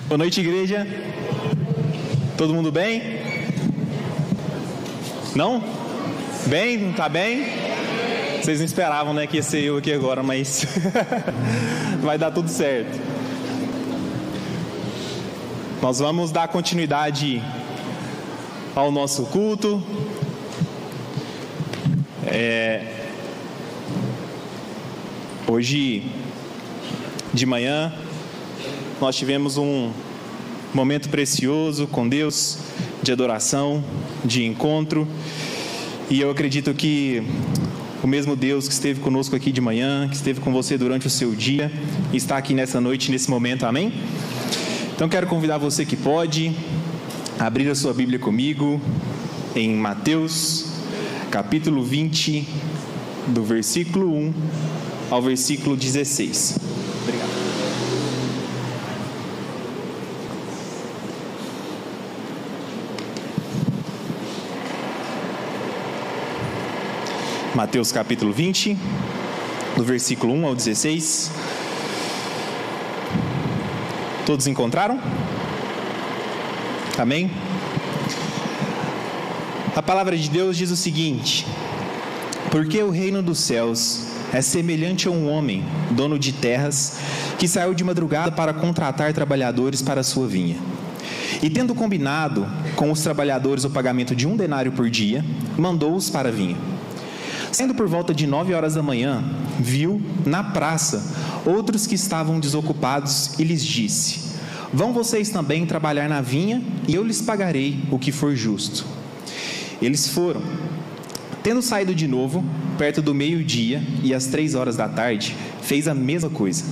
Boa noite, igreja. Todo mundo bem? Não? Bem? Não tá bem? Vocês não esperavam, né, que ia ser eu aqui agora, mas vai dar tudo certo. Nós vamos dar continuidade ao nosso culto. Hoje de manhã nós tivemos um momento precioso com Deus, de adoração, de encontro, e eu acredito que o mesmo Deus que esteve conosco aqui de manhã, que esteve com você durante o seu dia, está aqui nessa noite, nesse momento, amém? Então quero convidar você que pode abrir a sua Bíblia comigo em Mateus, capítulo 20, do versículo 1 ao versículo 16. Obrigado. Mateus capítulo 20, do versículo 1 ao 16. Todos encontraram? Amém? A palavra de Deus diz o seguinte: porque o reino dos céus é semelhante a um homem, dono de terras, que saiu de madrugada para contratar trabalhadores para a sua vinha. E tendo combinado com os trabalhadores o pagamento de 1 denário por dia, mandou-os para a vinha. Saindo por volta de 9 horas da manhã, viu na praça outros que estavam desocupados e lhes disse: vão vocês também trabalhar na vinha e eu lhes pagarei o que for justo. Eles foram. Tendo saído de novo, perto do meio-dia e às 3 horas da tarde, fez a mesma coisa.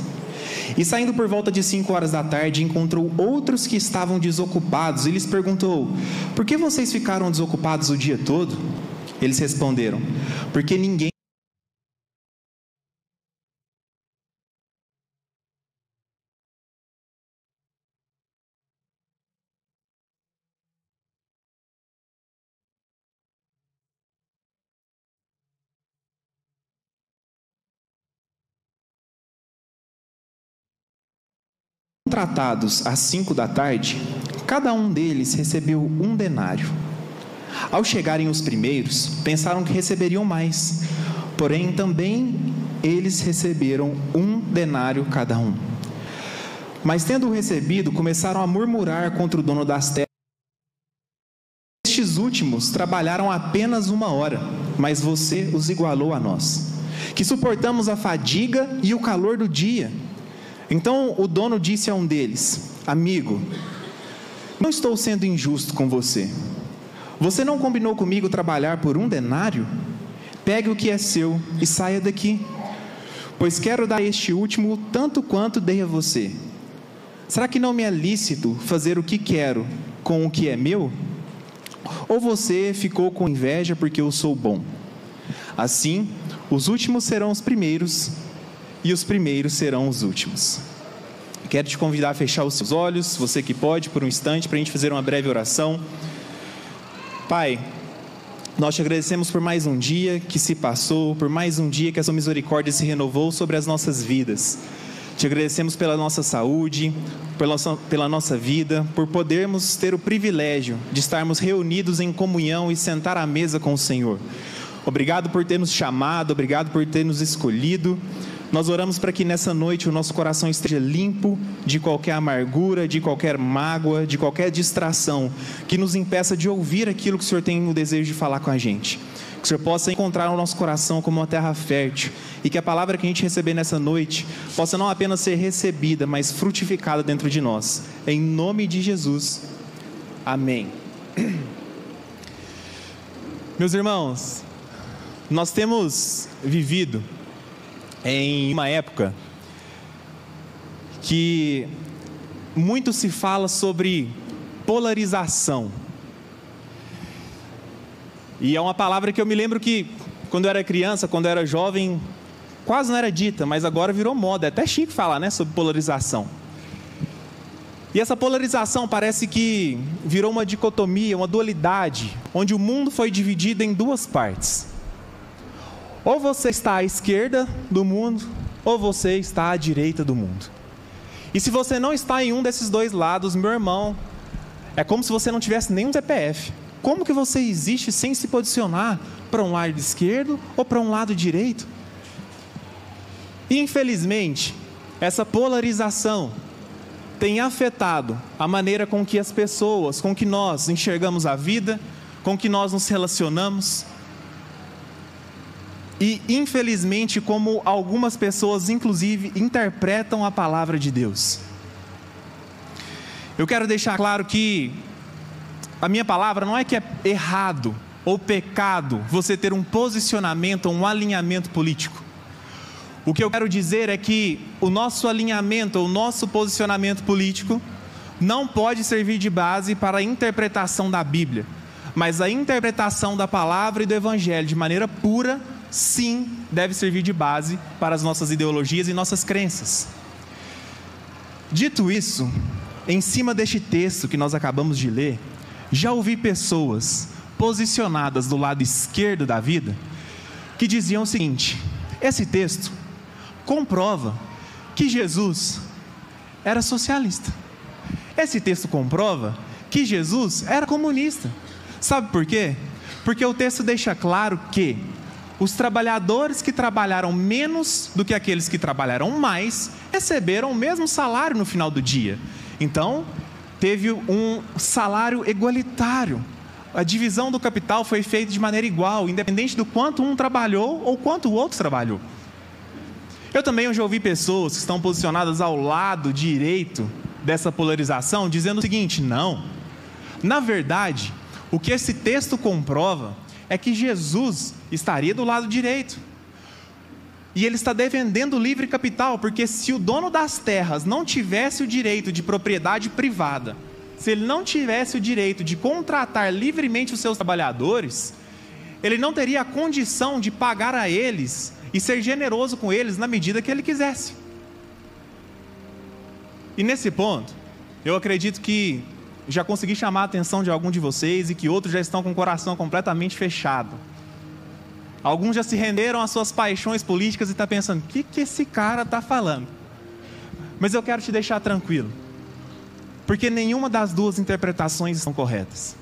E saindo por volta de 5 horas da tarde, encontrou outros que estavam desocupados e lhes perguntou: por que vocês ficaram desocupados o dia todo? Eles responderam: porque ninguém contratados às 5 da tarde, cada um deles recebeu 1 denário. Ao chegarem os primeiros, pensaram que receberiam mais, porém também eles receberam 1 denário cada um. Mas tendo-o recebido, começaram a murmurar contra o dono das terras. Estes últimos trabalharam apenas 1 hora, mas você os igualou a nós, que suportamos a fadiga e o calor do dia. Então o dono disse a um deles: amigo, não estou sendo injusto com você. Você não combinou comigo trabalhar por 1 denário? Pegue o que é seu e saia daqui, pois quero dar a este último tanto quanto dei a você. Será que não me é lícito fazer o que quero com o que é meu? Ou você ficou com inveja porque eu sou bom? Assim, os últimos serão os primeiros e os primeiros serão os últimos. Quero te convidar a fechar os seus olhos, você que pode, por um instante, para a gente fazer uma breve oração. Pai, nós te agradecemos por mais um dia que se passou, por mais um dia que a sua misericórdia se renovou sobre as nossas vidas. Te agradecemos pela nossa saúde, pela nossa vida, por podermos ter o privilégio de estarmos reunidos em comunhão e sentar à mesa com o Senhor. Obrigado por ter nos chamado, obrigado por ter nos escolhido. Nós oramos para que nessa noite o nosso coração esteja limpo de qualquer amargura, de qualquer mágoa, de qualquer distração que nos impeça de ouvir aquilo que o Senhor tem o desejo de falar com a gente. Que o Senhor possa encontrar o nosso coração como uma terra fértil e que a palavra que a gente receber nessa noite possa não apenas ser recebida, mas frutificada dentro de nós. Em nome de Jesus. Amém. Meus irmãos, nós temos vivido em uma época que muito se fala sobre polarização. E é uma palavra que eu me lembro que quando eu era criança, quando eu era jovem, quase não era dita, mas agora virou moda. É até chique falar, né, sobre polarização. E essa polarização parece que virou uma dicotomia, uma dualidade, onde o mundo foi dividido em 2 partes. Ou você está à esquerda do mundo, ou você está à direita do mundo. E se você não está em um desses dois lados, meu irmão, é como se você não tivesse nenhum CPF. Como que você existe sem se posicionar para um lado esquerdo ou para um lado direito? E infelizmente, essa polarização tem afetado a maneira com que as pessoas, com que nós enxergamos a vida, com que nós nos relacionamos. E infelizmente, como algumas pessoas inclusive interpretam a palavra de Deus. Eu quero deixar claro que a minha palavra não é que é errado ou pecado você ter um posicionamento, um alinhamento político. O que eu quero dizer é que o nosso alinhamento, o nosso posicionamento político não pode servir de base para a interpretação da Bíblia, mas a interpretação da palavra e do Evangelho de maneira pura, sim, deve servir de base para as nossas ideologias e nossas crenças. Dito isso, em cima deste texto que nós acabamos de ler, já ouvi pessoas posicionadas do lado esquerdo da vida que diziam o seguinte: esse texto comprova que Jesus era socialista. Esse texto comprova que Jesus era comunista. Sabe por quê? Porque o texto deixa claro que os trabalhadores que trabalharam menos do que aqueles que trabalharam mais receberam o mesmo salário no final do dia. Então, teve um salário igualitário. A divisão do capital foi feita de maneira igual, independente do quanto um trabalhou ou quanto o outro trabalhou. Eu também já ouvi pessoas que estão posicionadas ao lado direito dessa polarização, dizendo o seguinte: não, na verdade, o que esse texto comprova é que Jesus estaria do lado direito. E ele está defendendo o livre capital, porque se o dono das terras não tivesse o direito de propriedade privada, se ele não tivesse o direito de contratar livremente os seus trabalhadores, ele não teria a condição de pagar a eles e ser generoso com eles na medida que ele quisesse. E nesse ponto, eu acredito que já consegui chamar a atenção de algum de vocês e que outros já estão com o coração completamente fechado. Alguns já se renderam às suas paixões políticas e estão pensando: o que esse cara está falando? Mas eu quero te deixar tranquilo, porque nenhuma das duas interpretações estão corretas.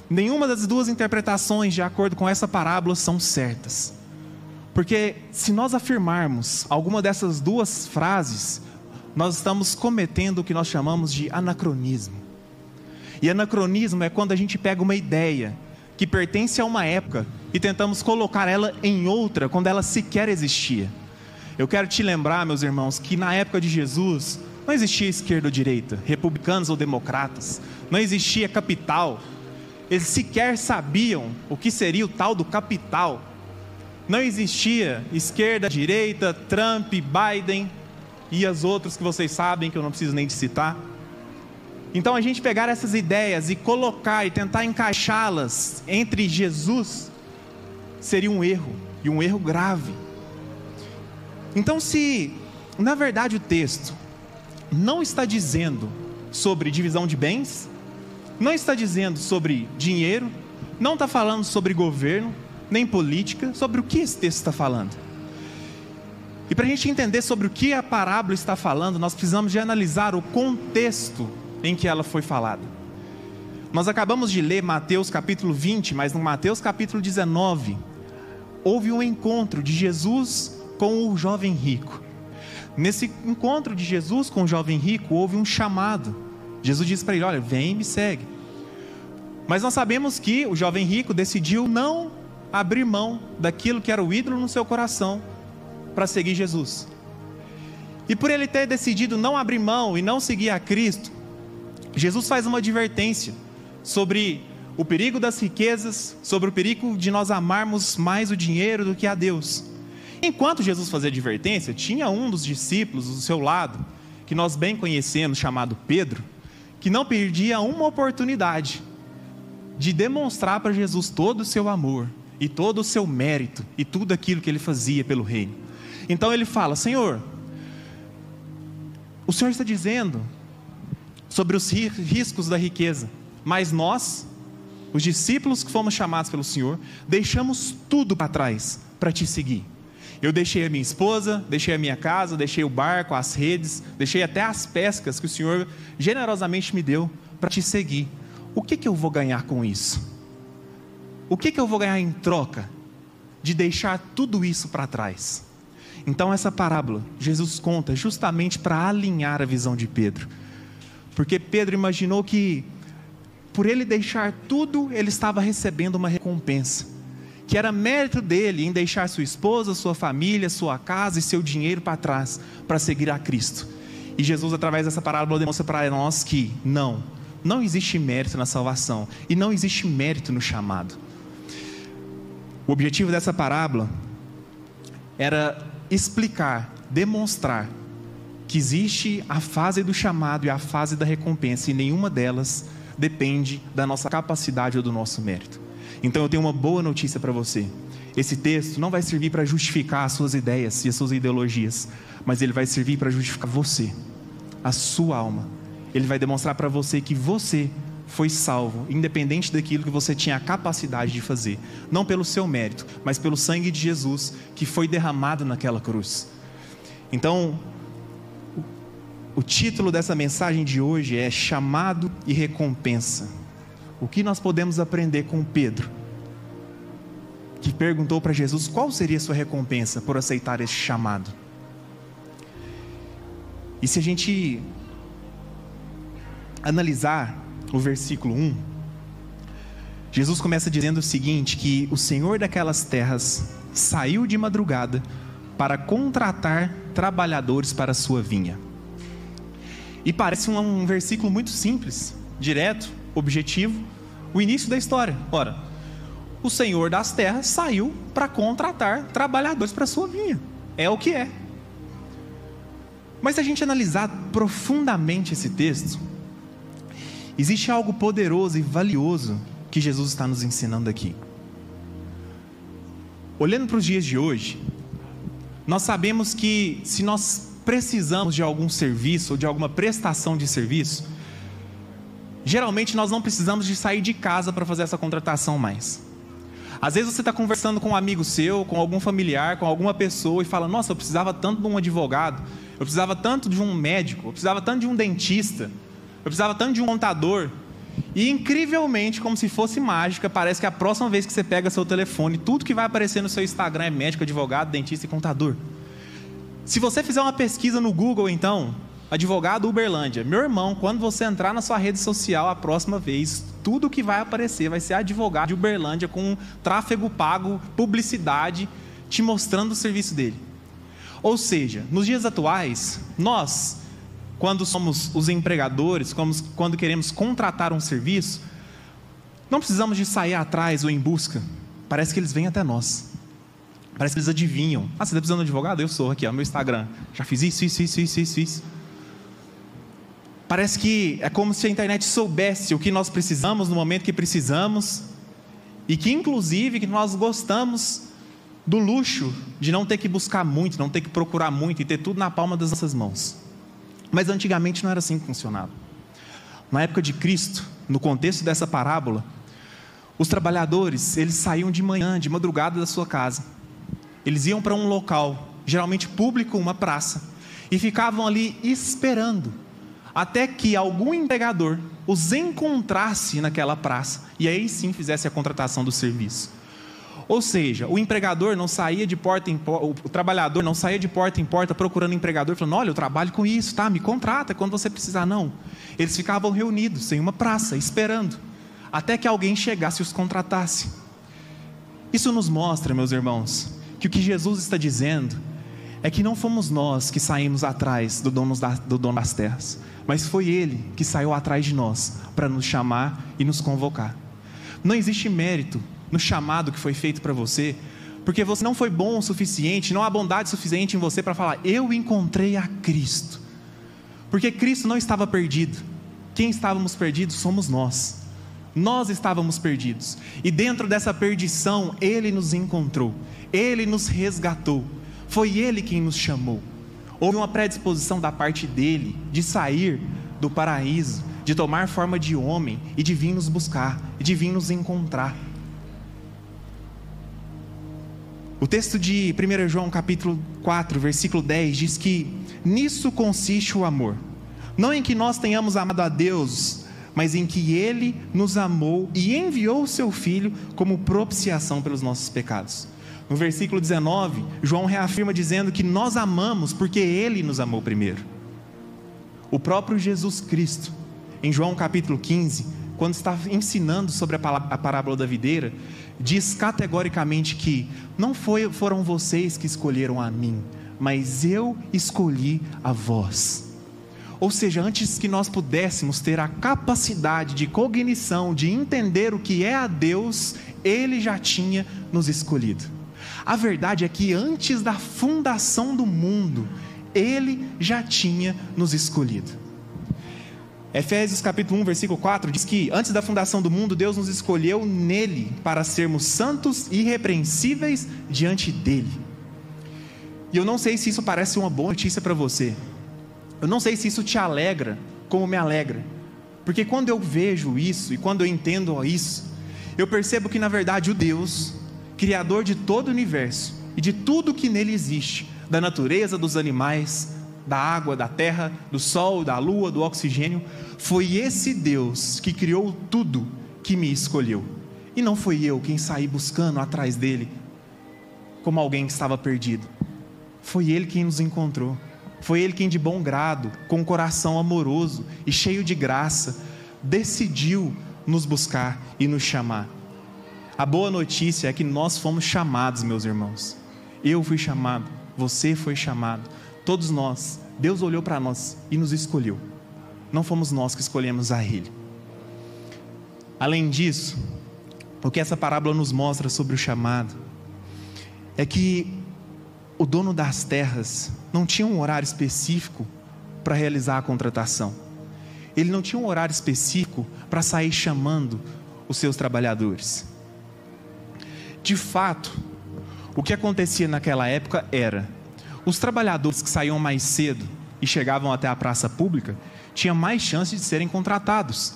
Nenhuma das duas interpretações, de acordo com essa parábola, são certas. Porque se nós afirmarmos alguma dessas duas frases, nós estamos cometendo o que nós chamamos de anacronismo. E anacronismo é quando a gente pega uma ideia que pertence a uma época e tentamos colocar ela em outra, quando ela sequer existia. Eu quero te lembrar, meus irmãos, que na época de Jesus não existia esquerda ou direita, republicanos ou democratas, não existia capital. Eles sequer sabiam o que seria o tal do capital. Não existia esquerda, direita, Trump, Biden e as outras que vocês sabem, que eu não preciso nem de citar. Então a gente pegar essas ideias e colocar e tentar encaixá-las entre Jesus seria um erro, e um erro grave. Então, se na verdade o texto não está dizendo sobre divisão de bens, não está dizendo sobre dinheiro, não está falando sobre governo, nem política, sobre o que esse texto está falando. E para a gente entender sobre o que a parábola está falando, nós precisamos de analisar o contexto em que ela foi falada. Nós acabamos de ler Mateus capítulo 20, mas no Mateus capítulo 19, houve um encontro de Jesus com o jovem rico. Nesse encontro de Jesus com o jovem rico, houve um chamado. Jesus disse para ele: olha, vem e me segue. Mas nós sabemos que o jovem rico decidiu não abrir mão daquilo que era o ídolo no seu coração para seguir Jesus. E por ele ter decidido não abrir mão e não seguir a Cristo, Jesus faz uma advertência sobre o perigo das riquezas, sobre o perigo de nós amarmos mais o dinheiro do que a Deus. Enquanto Jesus fazia advertência, tinha um dos discípulos do seu lado, que nós bem conhecemos, chamado Pedro, que não perdia uma oportunidade de demonstrar para Jesus todo o seu amor e todo o seu mérito e tudo aquilo que ele fazia pelo reino. Então ele fala: Senhor, o Senhor está dizendo sobre os riscos da riqueza, mas nós, os discípulos que fomos chamados pelo Senhor, deixamos tudo para trás para te seguir. Eu deixei a minha esposa, deixei a minha casa, deixei o barco, as redes, deixei até as pescas que o Senhor generosamente me deu para te seguir. O que eu vou ganhar com isso? O que eu vou ganhar em troca de deixar tudo isso para trás? Então essa parábola, Jesus conta justamente para alinhar a visão de Pedro. Porque Pedro imaginou que, por ele deixar tudo, ele estava recebendo uma recompensa. Que era mérito dele em deixar sua esposa, sua família, sua casa e seu dinheiro para trás, para seguir a Cristo. E Jesus, através dessa parábola, demonstra para nós que não existe mérito na salvação. E não existe mérito no chamado. O objetivo dessa parábola era explicar, demonstrar que existe a fase do chamado e a fase da recompensa, e nenhuma delas depende da nossa capacidade ou do nosso mérito. Então eu tenho uma boa notícia para você. Esse texto não vai servir para justificar as suas ideias e as suas ideologias, mas ele vai servir para justificar você, a sua alma. Ele vai demonstrar para você que você foi salvo, independente daquilo que você tinha a capacidade de fazer. Não pelo seu mérito, mas pelo sangue de Jesus que foi derramado naquela cruz. Então, o título dessa mensagem de hoje é Chamado e Recompensa. O que nós podemos aprender com Pedro, que perguntou para Jesus qual seria a sua recompensa por aceitar esse chamado? E se a gente analisar o versículo 1, Jesus começa dizendo o seguinte, que o Senhor daquelas terras saiu de madrugada para contratar trabalhadores para a sua vinha. E parece um versículo muito simples, direto, objetivo, o início da história. Ora, o Senhor das terras saiu para contratar trabalhadores para a sua vinha. É o que é. Mas se a gente analisar profundamente esse texto, existe algo poderoso e valioso que Jesus está nos ensinando aqui. Olhando para os dias de hoje, nós sabemos que se nós precisamos de algum serviço ou de alguma prestação de serviço, geralmente nós não precisamos de sair de casa para fazer essa contratação mais. Às vezes você está conversando com um amigo seu, com algum familiar, com alguma pessoa e fala: nossa, eu precisava tanto de um advogado, eu precisava tanto de um médico, eu precisava tanto de um dentista, eu precisava tanto de um contador. E incrivelmente, como se fosse mágica, parece que a próxima vez que você pega seu telefone, tudo que vai aparecer no seu Instagram é médico, advogado, dentista e contador. Se você fizer uma pesquisa no Google, então, advogado Uberlândia, meu irmão, quando você entrar na sua rede social a próxima vez, tudo que vai aparecer vai ser advogado de Uberlândia com tráfego pago, publicidade, te mostrando o serviço dele. Ou seja, nos dias atuais, nós, quando somos os empregadores, quando queremos contratar um serviço, não precisamos de sair atrás ou em busca. Parece que eles vêm até nós. Parece que eles adivinham. Ah, você está precisando de um advogado? Eu sou, aqui, ó, meu Instagram. Já fiz isso. Parece que é como se a internet soubesse o que nós precisamos no momento que precisamos, e que inclusive que nós gostamos do luxo de não ter que buscar muito, não ter que procurar muito e ter tudo na palma das nossas mãos. Mas antigamente não era assim que funcionava. Na época de Cristo, no contexto dessa parábola, os trabalhadores, eles saíam de manhã, de madrugada da sua casa. Eles iam para um local, geralmente público, uma praça, e ficavam ali esperando até que algum empregador os encontrasse naquela praça e aí sim fizesse a contratação do serviço. Ou seja, o empregador não saía de porta em porta, o trabalhador não saía de porta em porta procurando empregador, falando: olha, eu trabalho com isso, tá? Me contrata quando você precisar. Não. Eles ficavam reunidos em uma praça, esperando até que alguém chegasse e os contratasse. Isso nos mostra, meus irmãos, que o que Jesus está dizendo é que não fomos nós que saímos atrás do dono das terras, mas foi Ele que saiu atrás de nós para nos chamar e nos convocar. Não existe mérito no chamado que foi feito para você, porque você não foi bom o suficiente, não há bondade suficiente em você para falar: eu encontrei a Cristo. Porque Cristo não estava perdido. Quem estávamos perdidos somos nós. Nós estávamos perdidos, e dentro dessa perdição Ele nos encontrou, Ele nos resgatou, foi Ele quem nos chamou. Houve uma predisposição da parte dEle de sair do paraíso, de tomar forma de homem e de vir nos buscar, e de vir nos encontrar. O texto de 1 João capítulo 4, versículo 10 diz que nisso consiste o amor, não em que nós tenhamos amado a Deus, mas em que Ele nos amou e enviou o Seu Filho como propiciação pelos nossos pecados. No versículo 19, João reafirma dizendo que nós amamos porque Ele nos amou primeiro. O próprio Jesus Cristo, em João capítulo 15, quando está ensinando sobre a parábola da videira, diz categoricamente que não foram vocês que escolheram a mim, mas eu escolhi a vós. Ou seja, antes que nós pudéssemos ter a capacidade de cognição, de entender o que é a Deus, Ele já tinha nos escolhido. A verdade é que antes da fundação do mundo, Ele já tinha nos escolhido. Efésios capítulo 1, versículo 4 diz que antes da fundação do mundo, Deus nos escolheu nele para sermos santos e irrepreensíveis diante dele. E eu não sei se isso parece uma boa notícia para você. Eu não sei se isso te alegra como me alegra. Porque quando eu vejo isso e quando eu entendo isso, eu percebo que na verdade o Deus, Criador de todo o universo e de tudo que nele existe, da natureza, dos animais, da água, da terra, do sol, da lua, do oxigênio, foi esse Deus que criou tudo que me escolheu. E não foi eu quem saí buscando atrás dele, como alguém que estava perdido. Foi Ele quem nos encontrou. Foi Ele quem de bom grado, com um coração amoroso e cheio de graça, decidiu nos buscar e nos chamar. A boa notícia é que nós fomos chamados, meus irmãos. Eu fui chamado, você foi chamado. Todos nós, Deus olhou para nós e nos escolheu. Não fomos nós que escolhemos a Ele. Além disso, o que essa parábola nos mostra sobre o chamado é que o dono das terras não tinha um horário específico para realizar a contratação. Ele não tinha um horário específico para sair chamando os seus trabalhadores. De fato, o que acontecia naquela época era: os trabalhadores que saíam mais cedo e chegavam até a praça pública tinham mais chance de serem contratados.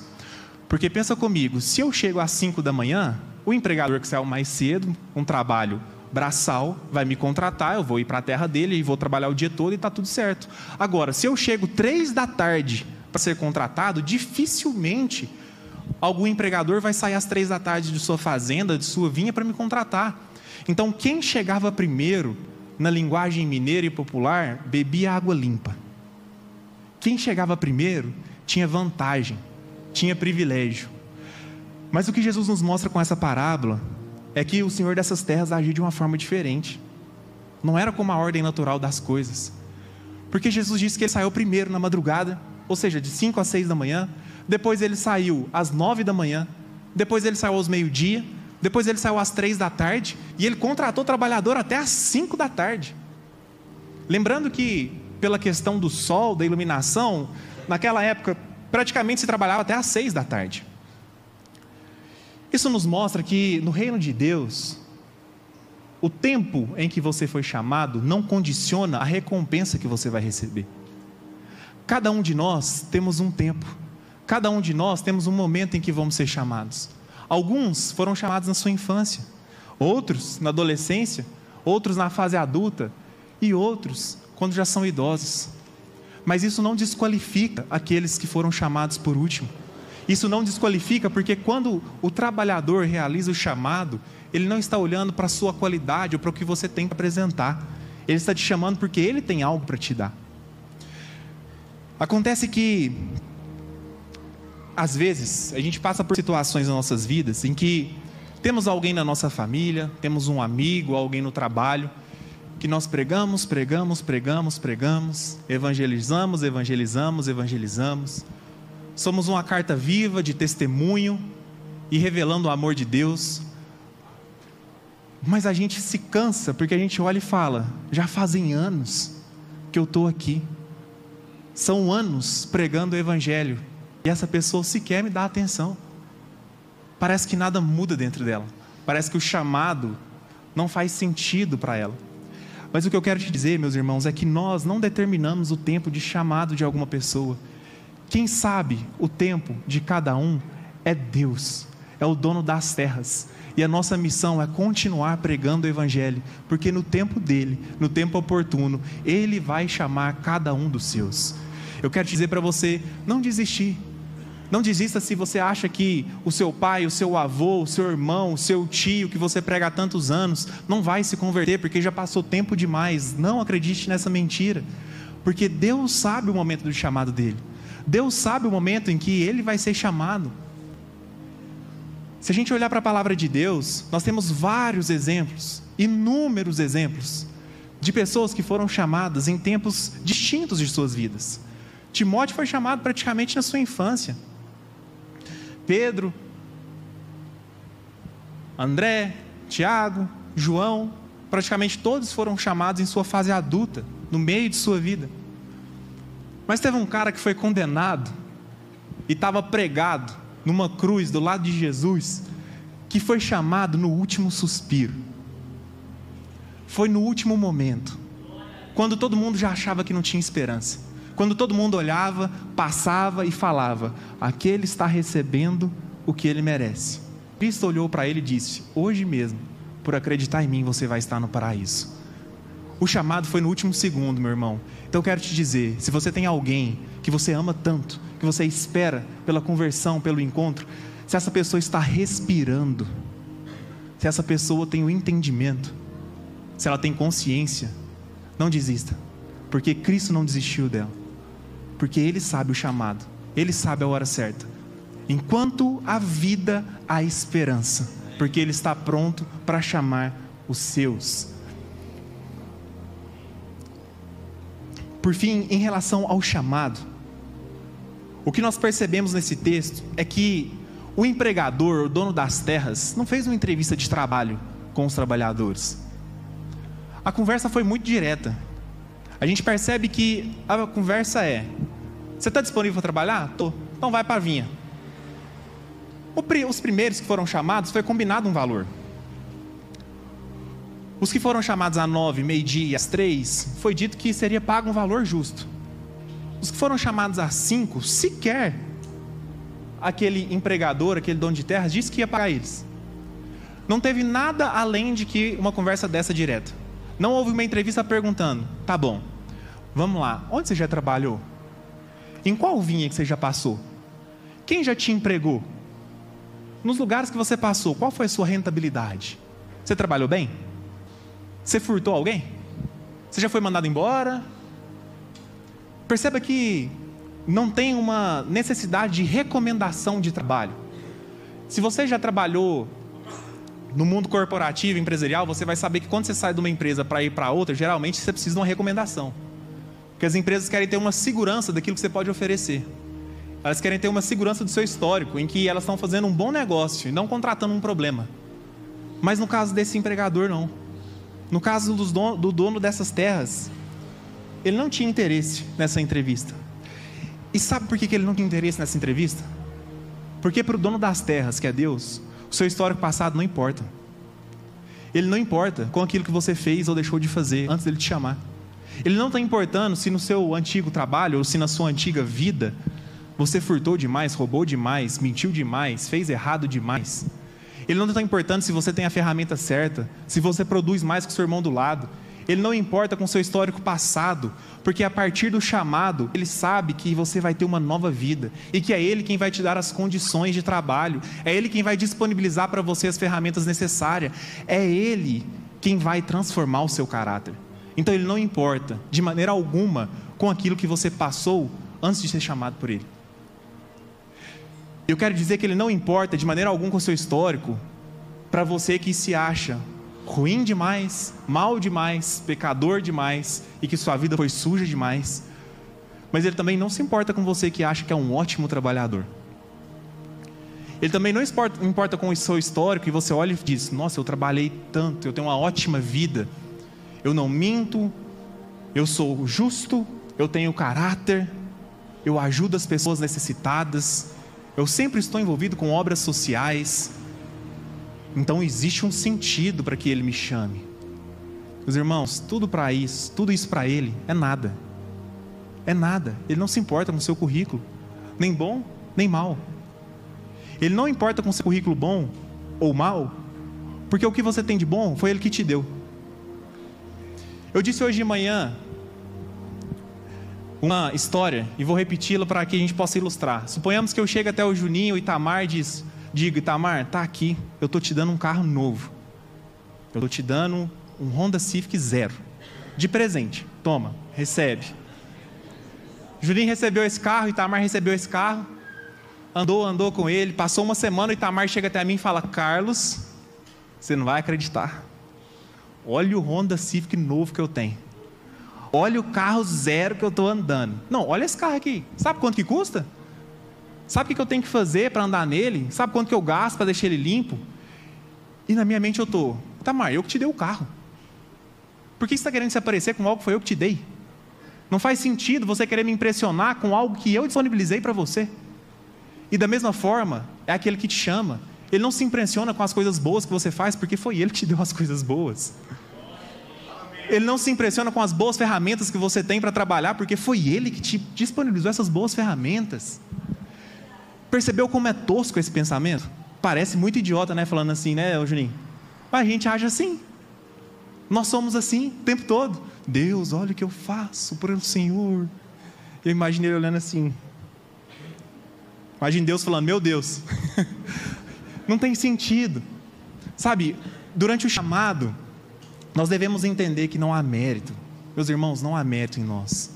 Porque pensa comigo, se eu chego às 5 da manhã, o empregador que saiu mais cedo, um trabalho braçal, vai me contratar, eu vou ir para a terra dele e vou trabalhar o dia todo e está tudo certo. Agora, se eu chego 3 da tarde para ser contratado, dificilmente algum empregador vai sair às 3 da tarde de sua fazenda, de sua vinha para me contratar. Então, quem chegava primeiro, na linguagem mineira e popular, bebia água limpa. Quem chegava primeiro tinha vantagem, tinha privilégio. Mas o que Jesus nos mostra com essa parábola é que o Senhor dessas terras agia de uma forma diferente. Não era como a ordem natural das coisas. Porque Jesus disse que Ele saiu primeiro na madrugada, ou seja, de 5 às 6 da manhã, depois Ele saiu às 9 da manhã, depois Ele saiu aos meio-dia, depois Ele saiu às 3 da tarde, e Ele contratou trabalhador até às 5 da tarde. Lembrando que, pela questão do sol, da iluminação, naquela época, praticamente se trabalhava até às 6 da tarde. Isso nos mostra que, no reino de Deus, o tempo em que você foi chamado não condiciona a recompensa que você vai receber. Cada um de nós temos um tempo. Cada um de nós temos um momento em que vamos ser chamados. Alguns foram chamados na sua infância, outros na adolescência, outros na fase adulta e outros quando já são idosos. Mas isso não desqualifica aqueles que foram chamados por último. Isso não desqualifica porque quando o trabalhador realiza o chamado, ele não está olhando para a sua qualidade ou para o que você tem para apresentar. Ele está te chamando porque ele tem algo para te dar. Acontece que às vezes, a gente passa por situações nas nossas vidas em que temos alguém na nossa família, temos um amigo, alguém no trabalho, que nós pregamos, evangelizamos. Somos uma carta viva de testemunho e revelando o amor de Deus. Mas a gente se cansa porque a gente olha e fala: já fazem anos que eu estou aqui. São anos pregando o evangelho. E essa pessoa sequer me dá atenção. Parece que nada muda dentro dela. Parece que o chamado não faz sentido para ela. Mas o que eu quero te dizer, meus irmãos, é que nós não determinamos o tempo de chamado de alguma pessoa. Quem sabe o tempo de cada um é Deus. é o dono das terras. E a nossa missão é continuar pregando o Evangelho, porque no tempo dele, no tempo oportuno, ele vai chamar cada um dos seus. Eu quero te dizer para você, não desistir. Não desista se você acha que o seu pai, o seu avô, o seu irmão, o seu tio, que você prega há tantos anos, não vai se converter porque já passou tempo demais. Não acredite nessa mentira, porque Deus sabe o momento do chamado dele. Deus sabe o momento em que ele vai ser chamado. Se a gente olhar para a palavra de Deus, nós temos vários exemplos, inúmeros exemplos, de pessoas que foram chamadas em tempos distintos de suas vidas. Timóteo foi chamado praticamente na sua infância. Pedro, André, Tiago, João, praticamente todos foram chamados em sua fase adulta, no meio de sua vida. Mas teve um cara que foi condenado e estava pregado numa cruz do lado de Jesus, que foi chamado no último suspiro. Foi no último momento, quando todo mundo já achava que não tinha esperança, quando todo mundo olhava, passava e falava: aquele está recebendo o que ele merece. Cristo olhou para ele e disse: hoje mesmo, por acreditar em mim, você vai estar no paraíso. O chamado foi no último segundo, meu irmão. Então eu quero te dizer, se você tem alguém que você ama tanto, que você espera pela conversão, pelo encontro, se essa pessoa está respirando, se essa pessoa tem o entendimento, se ela tem consciência, não desista, porque Cristo não desistiu dela, porque Ele sabe o chamado, Ele sabe a hora certa. Enquanto há vida, há esperança, porque Ele está pronto para chamar os seus. Por fim, em relação ao chamado, o que nós percebemos nesse texto é que o empregador, o dono das terras, não fez uma entrevista de trabalho com os trabalhadores. A conversa foi muito direta. A gente percebe que a conversa é: você está disponível para trabalhar? Estou. Então vai para a vinha. Os primeiros que foram chamados, foi combinado um valor. Os que foram chamados às 9, meio-dia e às 3, foi dito que seria pago um valor justo. Os que foram chamados às 5, sequer aquele empregador, aquele dono de terras, disse que ia pagar eles. Não teve nada além de que uma conversa dessa direta. Não houve uma entrevista perguntando: tá bom, vamos lá, onde você já trabalhou? Em qual vinha que você já passou? Quem já te empregou? Nos lugares que você passou, qual foi a sua rentabilidade? Você trabalhou bem? Você furtou alguém? Você já foi mandado embora? Perceba que não tem uma necessidade de recomendação de trabalho. Se você já trabalhou no mundo corporativo, empresarial, você vai saber que quando você sai de uma empresa para ir para outra, geralmente você precisa de uma recomendação. Porque as empresas querem ter uma segurança daquilo que você pode oferecer. Elas querem ter uma segurança do seu histórico, em que elas estão fazendo um bom negócio e não contratando um problema. Mas no caso desse empregador, não. No caso do dono dessas terras, ele não tinha interesse nessa entrevista. E sabe por que ele não tinha interesse nessa entrevista? Porque para o dono das terras, que é Deus, o seu histórico passado não importa. Ele não importa com aquilo que você fez ou deixou de fazer antes dele te chamar. Ele não está importando se no seu antigo trabalho ou se na sua antiga vida você furtou demais, roubou demais, mentiu demais, fez errado demais. Ele não está importando se você tem a ferramenta certa, se você produz mais que o seu irmão do lado. Ele não importa com o seu histórico passado, porque a partir do chamado, Ele sabe que você vai ter uma nova vida, e que é Ele quem vai te dar as condições de trabalho, é Ele quem vai disponibilizar para você as ferramentas necessárias, é Ele quem vai transformar o seu caráter. Então Ele não importa, de maneira alguma, com aquilo que você passou antes de ser chamado por Ele. Eu quero dizer que Ele não importa de maneira alguma com o seu histórico, para você que se acha ruim demais, mal demais, pecador demais, e que sua vida foi suja demais. Mas Ele também não se importa com você que acha que é um ótimo trabalhador. Ele também não importa com o seu histórico, e você olha e diz: nossa, eu trabalhei tanto, eu tenho uma ótima vida, eu não minto, eu sou justo, eu tenho caráter, eu ajudo as pessoas necessitadas, eu sempre estou envolvido com obras sociais. Então existe um sentido para que Ele me chame. Meus irmãos, tudo isso para Ele é nada. É nada. Ele não se importa com o seu currículo, nem bom, nem mal. Ele não importa com seu currículo bom ou mal, porque o que você tem de bom foi Ele que te deu. Eu disse hoje de manhã uma história, e vou repeti-la para que a gente possa ilustrar. Suponhamos que eu chego até o Juninho, o Itamar, digo, Itamar, tá aqui, eu estou te dando um carro novo. Eu estou te dando um Honda Civic 0, de presente. Toma, recebe. Juninho recebeu esse carro, Itamar recebeu esse carro, andou com ele, passou uma semana, o Itamar chega até mim e fala: Carlos, você não vai acreditar. Olha o Honda Civic novo que eu tenho. Olha o carro 0 que eu estou andando. Não, olha esse carro aqui. Sabe quanto que custa? Sabe o que eu tenho que fazer para andar nele? Sabe quanto que eu gasto para deixar ele limpo? E na minha mente eu estou: Itamar, eu que te dei o carro. Por que você está querendo se aparecer com algo que foi eu que te dei? Não faz sentido você querer me impressionar com algo que eu disponibilizei para você. E da mesma forma, é aquele que te chama. Ele não se impressiona com as coisas boas que você faz, porque foi Ele que te deu as coisas boas. Ele não se impressiona com as boas ferramentas que você tem para trabalhar, porque foi Ele que te disponibilizou essas boas ferramentas. Percebeu como é tosco esse pensamento? Parece muito idiota, né? Falando assim, né, Juninho? Mas a gente age assim. Nós somos assim o tempo todo. Deus, olha o que eu faço por o Senhor. Eu imaginei ele olhando assim. Imagine Deus falando: meu Deus. Não tem sentido. Sabe, durante o chamado, nós devemos entender que não há mérito. Meus irmãos, não há mérito em nós.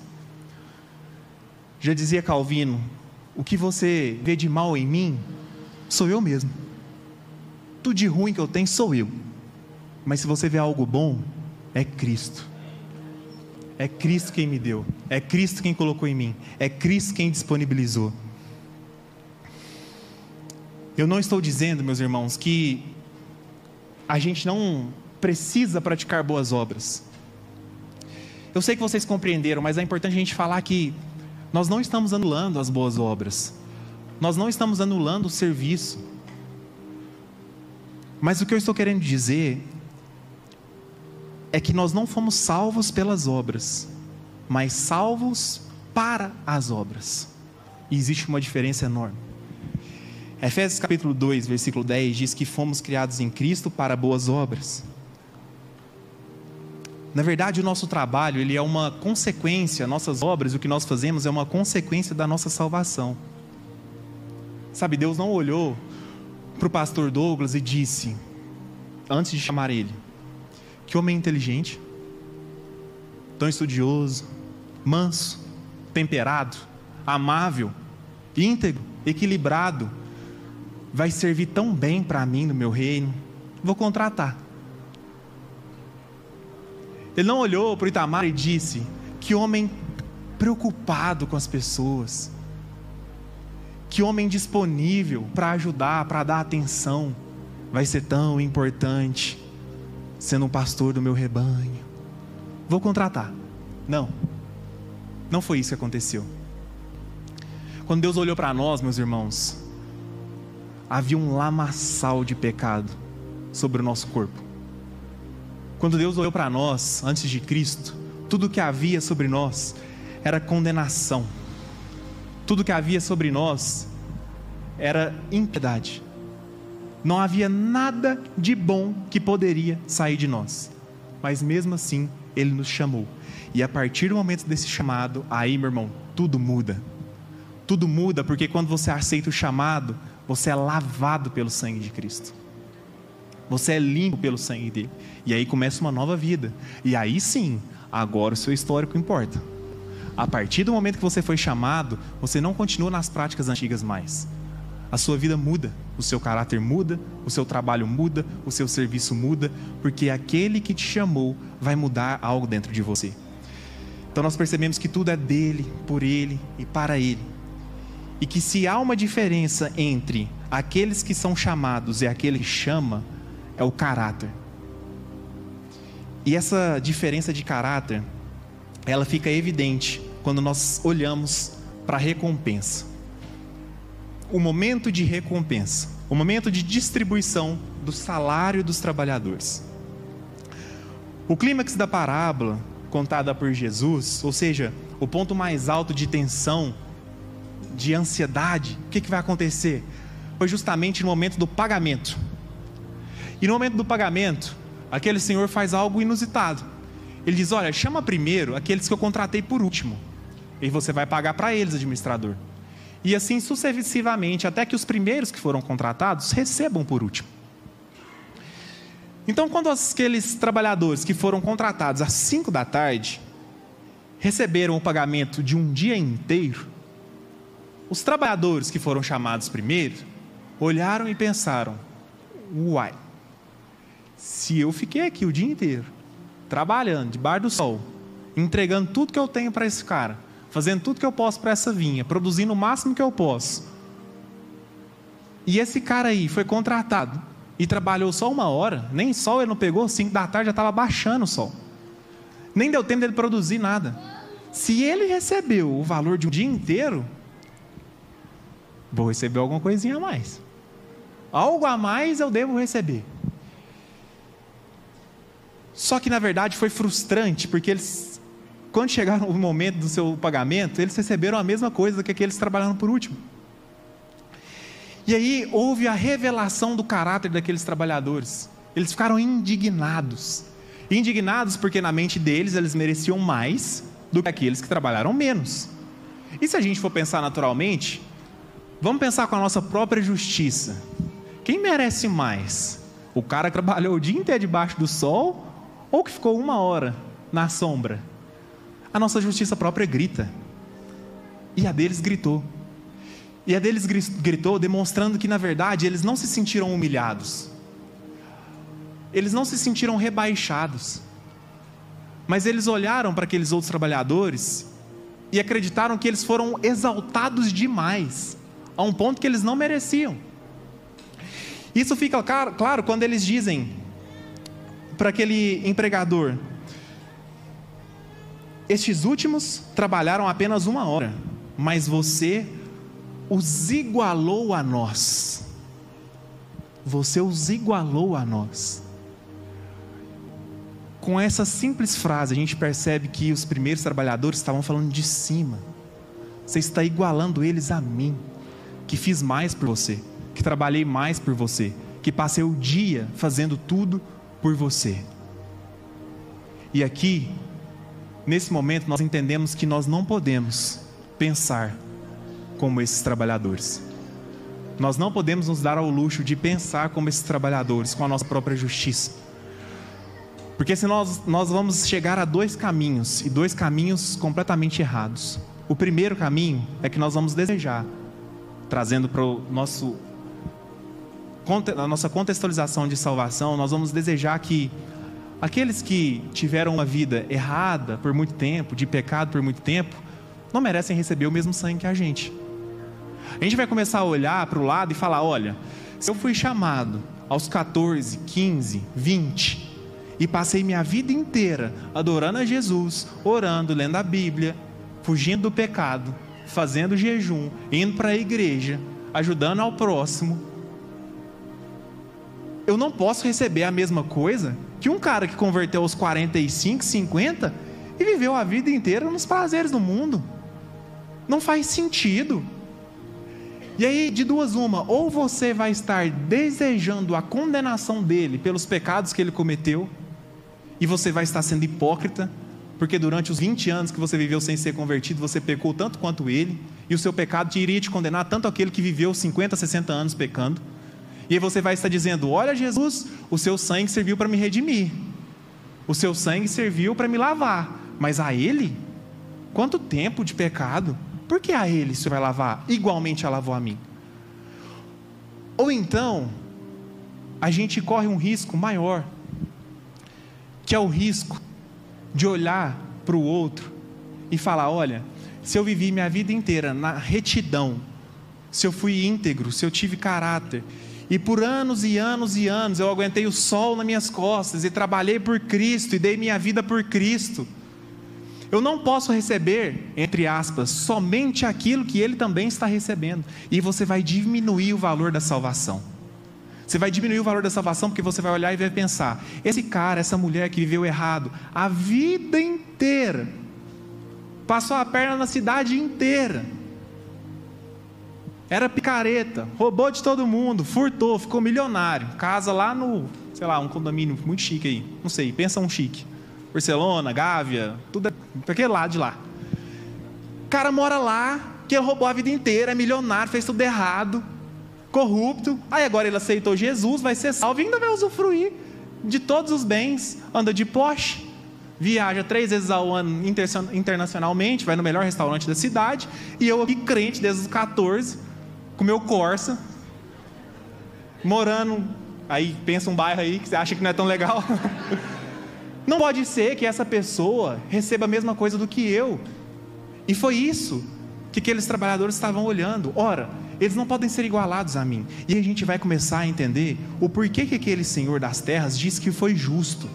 Já dizia Calvino: o que você vê de mal em mim, sou eu mesmo. Tudo de ruim que eu tenho, sou eu. Mas se você vê algo bom, é Cristo. É Cristo quem me deu. É Cristo quem colocou em mim. É Cristo quem disponibilizou. Eu não estou dizendo, meus irmãos, que a gente não precisa praticar boas obras. Eu sei que vocês compreenderam, mas é importante a gente falar que nós não estamos anulando as boas obras. Nós não estamos anulando o serviço. Mas o que eu estou querendo dizer é que nós não fomos salvos pelas obras, mas salvos para as obras. E existe uma diferença enorme. Efésios capítulo 2, versículo 10 diz que fomos criados em Cristo para boas obras. Na verdade, o nosso trabalho, ele é uma consequência, nossas obras, o que nós fazemos é uma consequência da nossa salvação. Sabe, Deus não olhou para o pastor Douglas e disse, antes de chamar ele: que homem inteligente, tão estudioso, manso, temperado, amável, íntegro, equilibrado, vai servir tão bem para mim no meu reino, vou contratar. Ele não olhou para o Itamar e disse: que homem preocupado com as pessoas, que homem disponível para ajudar, para dar atenção, vai ser tão importante sendo um pastor do meu rebanho, vou contratar. Não foi isso que aconteceu. Quando Deus olhou para nós, meus irmãos, havia um lamaçal de pecado sobre o nosso corpo. Quando Deus olhou para nós, antes de Cristo, tudo que havia sobre nós era condenação. Tudo que havia sobre nós era impiedade. Não havia nada de bom que poderia sair de nós. Mas mesmo assim, Ele nos chamou. E a partir do momento desse chamado, aí, meu irmão, tudo muda. Tudo muda, porque quando você aceita o chamado, você é lavado pelo sangue de Cristo. Você é limpo pelo sangue dele. E aí começa uma nova vida. E aí sim, agora o seu histórico importa. A partir do momento que você foi chamado, você não continua nas práticas antigas mais. A sua vida muda, o seu caráter muda, o seu trabalho muda, o seu serviço muda, porque aquele que te chamou vai mudar algo dentro de você. Então nós percebemos que tudo é dele, por ele e para ele. E que se há uma diferença entre aqueles que são chamados e aquele que chama, é o caráter. E essa diferença de caráter, ela fica evidente quando nós olhamos para a recompensa. O momento de recompensa, o momento de distribuição do salário dos trabalhadores. O clímax da parábola contada por Jesus, ou seja, o ponto mais alto de tensão, de ansiedade, o que vai acontecer? foi justamente no momento do pagamento. E no momento do pagamento, aquele senhor faz algo inusitado. Ele diz: olha, chama primeiro aqueles que eu contratei por último, e você vai pagar para eles, administrador. E assim sucessivamente, até que os primeiros que foram contratados recebam por último. Então, quando aqueles trabalhadores que foram contratados às 5 da tarde receberam o pagamento de um dia inteiro, os trabalhadores que foram chamados primeiro olharam e pensaram: uai, se eu fiquei aqui o dia inteiro trabalhando debaixo do sol, entregando tudo que eu tenho para esse cara, fazendo tudo que eu posso para essa vinha, produzindo o máximo que eu posso, e esse cara aí foi contratado e trabalhou só 1 hora, nem sol ele não pegou, 5 da tarde já estava baixando o sol, nem deu tempo dele produzir nada. Se ele recebeu o valor de um dia inteiro, vou receber alguma coisinha a mais, algo a mais eu devo receber. Só que na verdade foi frustrante, porque eles, quando chegaram o momento do seu pagamento, eles receberam a mesma coisa que aqueles que trabalharam por último. E aí houve a revelação do caráter daqueles trabalhadores. Eles ficaram indignados. Indignados porque na mente deles eles mereciam mais do que aqueles que trabalharam menos. E se a gente for pensar naturalmente, vamos pensar com a nossa própria justiça. Quem merece mais? O cara que trabalhou o dia inteiro debaixo do sol, ou que ficou 1 hora na sombra? A nossa justiça própria grita. E a deles gritou. E a deles gritou demonstrando que na verdade eles não se sentiram humilhados. Eles não se sentiram rebaixados. Mas eles olharam para aqueles outros trabalhadores e acreditaram que eles foram exaltados demais, a um ponto que eles não mereciam. Isso fica claro quando eles dizem para aquele empregador: estes últimos trabalharam apenas 1 hora, mas você os igualou a nós. Você os igualou a nós. Com essa simples frase, a gente percebe que os primeiros trabalhadores estavam falando de cima. Você está igualando eles a mim, que fiz mais por você, que trabalhei mais por você, que passei o dia fazendo tudo por você. E aqui, nesse momento, nós entendemos que nós não podemos pensar como esses trabalhadores. Nós não podemos nos dar ao luxo de pensar como esses trabalhadores, com a nossa própria justiça. Porque senão nós vamos chegar a 2 caminhos, e 2 caminhos completamente errados. O primeiro caminho é que nós vamos desejar, trazendo para a nossa contextualização de salvação, nós vamos desejar que aqueles que tiveram uma vida errada por muito tempo, de pecado por muito tempo, não merecem receber o mesmo sangue que a gente. A gente vai começar a olhar para o lado e falar: olha, se eu fui chamado aos 14, 15, 20 e passei minha vida inteira adorando a Jesus, orando, lendo a Bíblia, fugindo do pecado, fazendo jejum, indo para a igreja, ajudando ao próximo, eu não posso receber a mesma coisa que um cara que converteu aos 45, 50 e viveu a vida inteira nos prazeres do mundo. Não faz sentido. E aí, de duas uma: ou você vai estar desejando a condenação dele pelos pecados que ele cometeu, e você vai estar sendo hipócrita, porque durante os 20 anos que você viveu sem ser convertido, você pecou tanto quanto ele, e o seu pecado iria te condenar tanto aquele que viveu 50, 60 anos pecando. E aí você vai estar dizendo: olha, Jesus, o seu sangue serviu para me redimir, o seu sangue serviu para me lavar, mas a ele, quanto tempo de pecado, por que a ele você vai lavar igualmente a lavou a mim? Ou então a gente corre um risco maior, que é o risco de olhar para o outro e falar: olha, se eu vivi minha vida inteira na retidão, se eu fui íntegro, se eu tive caráter, e por anos e anos e anos eu aguentei o sol nas minhas costas e trabalhei por Cristo e dei minha vida por Cristo, eu não posso receber, entre aspas, somente aquilo que ele também está recebendo. E você vai diminuir o valor da salvação. Você vai diminuir o valor da salvação porque você vai olhar e vai pensar: esse cara, essa mulher que viveu errado a vida inteira, passou a perna na cidade inteira, era picareta, roubou de todo mundo, furtou, ficou milionário, casa lá no, sei lá, um condomínio muito chique aí, não sei, pensa um chique, Barcelona, Gávea, tudo para aquele lado de lá. O cara mora lá, que roubou a vida inteira, é milionário, fez tudo errado, corrupto, aí agora ele aceitou Jesus, vai ser salvo e ainda vai usufruir de todos os bens, anda de Porsche, viaja 3 vezes ao ano internacionalmente, vai no melhor restaurante da cidade, e eu aqui crente desde os 14, com meu Corsa, morando, aí pensa um bairro aí que você acha que não é tão legal. Não pode ser que essa pessoa receba a mesma coisa do que eu. E foi isso que aqueles trabalhadores estavam olhando. Ora, eles não podem ser igualados a mim. E a gente vai começar a entender o porquê que aquele senhor das terras disse que foi justo.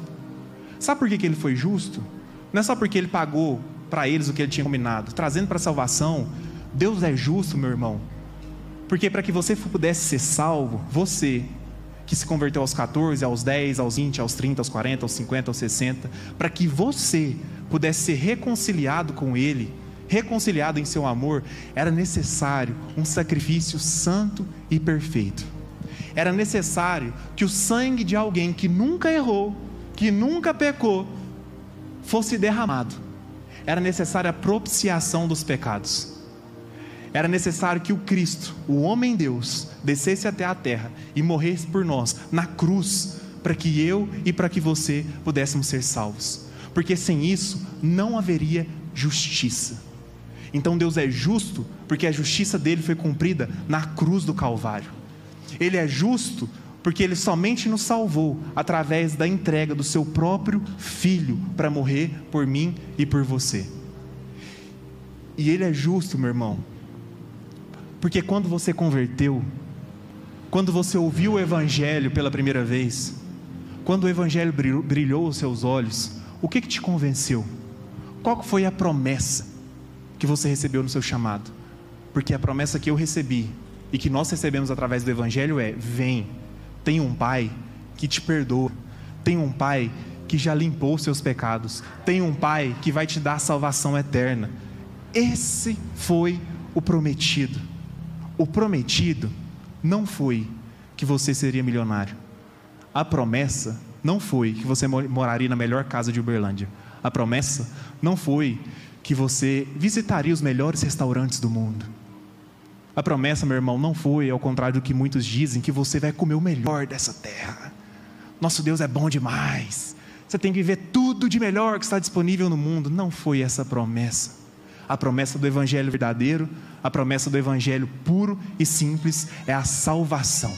Sabe por que ele foi justo? Não é só porque ele pagou para eles o que ele tinha combinado, trazendo para a salvação. Deus é justo, meu irmão, porque para que você pudesse ser salvo, você que se converteu aos 14, aos 10, aos 20, aos 30, aos 40, aos 50, aos 60, para que você pudesse ser reconciliado com Ele, reconciliado em seu amor, era necessário um sacrifício santo e perfeito. Era necessário que o sangue de alguém que nunca errou, que nunca pecou, fosse derramado. Era necessária a propiciação dos pecados. Era necessário que o Cristo, o homem Deus, descesse até a terra e morresse por nós, na cruz, para que eu e para que você pudéssemos ser salvos. Porque sem isso, não haveria justiça. Então Deus é justo, porque a justiça dele foi cumprida na cruz do Calvário. Ele é justo, porque Ele somente nos salvou através da entrega do seu próprio Filho para morrer por mim e por você. E Ele é justo, meu irmão, porque quando você converteu, quando você ouviu o Evangelho pela primeira vez, quando o Evangelho brilhou os seus olhos, o que te convenceu? Qual foi a promessa que você recebeu no seu chamado? Porque a promessa que eu recebi e que nós recebemos através do Evangelho é: vem, tem um Pai que te perdoa, tem um Pai que já limpou os seus pecados, tem um Pai que vai te dar salvação eterna. Esse foi o prometido. O prometido não foi que você seria milionário. A promessa não foi que você moraria na melhor casa de Uberlândia. A promessa não foi que você visitaria os melhores restaurantes do mundo. A promessa, meu irmão, não foi, ao contrário do que muitos dizem, que você vai comer o melhor dessa terra. Nosso Deus é bom demais, você tem que viver tudo de melhor que está disponível no mundo. Não foi essa a promessa. A promessa do Evangelho verdadeiro, a promessa do Evangelho puro e simples é a salvação.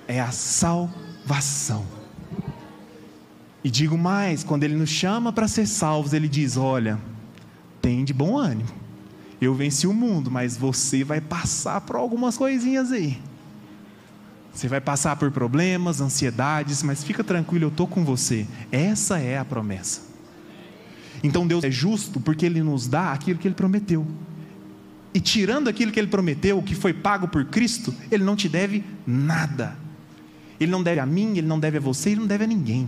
É a salvação. E digo mais, quando Ele nos chama para ser salvos, Ele diz: olha, tem de bom ânimo, eu venci o mundo, mas você vai passar por algumas coisinhas aí. Você vai passar por problemas, ansiedades, mas fica tranquilo, eu estou com você. Essa é a promessa. Então Deus é justo porque Ele nos dá aquilo que Ele prometeu. E tirando aquilo que Ele prometeu, que foi pago por Cristo, Ele não te deve nada. Ele não deve a mim, Ele não deve a você, Ele não deve a ninguém.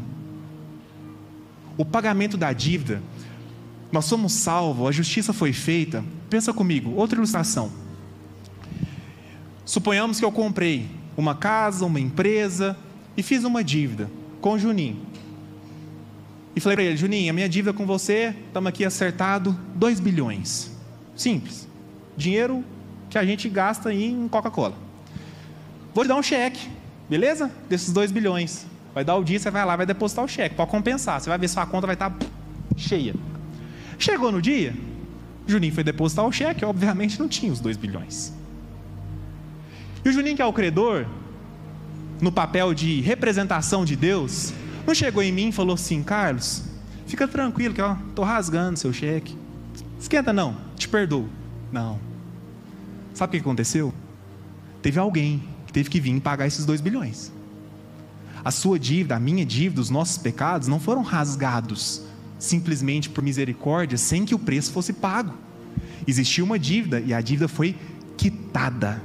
O pagamento da dívida, nós somos salvos, a justiça foi feita. Pensa comigo, outra ilustração. Suponhamos que eu comprei uma casa, uma empresa e fiz uma dívida com o Juninho. E falei para ele: Juninho, a minha dívida com você, estamos aqui acertado 2 bilhões. Simples. Dinheiro que a gente gasta em Coca-Cola. Vou te dar um cheque, beleza? Desses 2 bilhões. Vai dar o dia, você vai lá, vai depositar o cheque, pode compensar. Você vai ver se sua conta vai estar cheia. Chegou no dia, Juninho foi depositar o cheque, obviamente não tinha os 2 bilhões. E o Juninho, que é o credor, no papel de representação de Deus, não chegou em mim e falou assim: Carlos, fica tranquilo que eu estou rasgando seu cheque. Esquenta não, te perdoo. Não. Sabe o que aconteceu? Teve alguém que teve que vir pagar esses 2 bilhões. A sua dívida, a minha dívida, os nossos pecados não foram rasgados simplesmente por misericórdia, sem que o preço fosse pago. Existia uma dívida e a dívida foi quitada.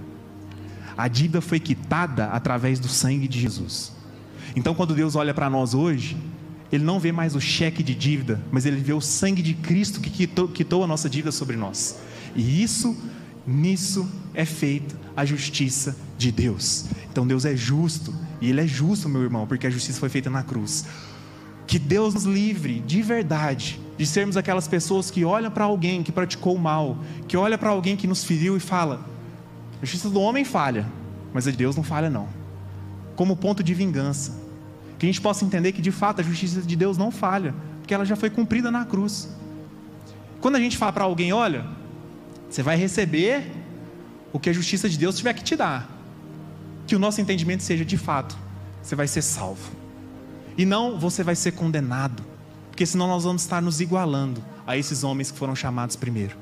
A dívida foi quitada através do sangue de Jesus. Então, quando Deus olha para nós hoje, Ele não vê mais o cheque de dívida, mas Ele vê o sangue de Cristo que quitou a nossa dívida sobre nós. E isso Nisso é feita a justiça de Deus. Então Deus é justo, e Ele é justo, meu irmão, porque a justiça foi feita na cruz. Que Deus nos livre de verdade de sermos aquelas pessoas que olham para alguém que praticou o mal, que olha para alguém que nos feriu e fala: a justiça do homem falha, mas a de Deus não falha não, como ponto de vingança. Que a gente possa entender que de fato a justiça de Deus não falha, porque ela já foi cumprida na cruz. Quando a gente fala para alguém: olha, você vai receber o que a justiça de Deus tiver que te dar, que o nosso entendimento seja de fato: você vai ser salvo, e não você vai ser condenado, porque senão nós vamos estar nos igualando a esses homens que foram chamados primeiro.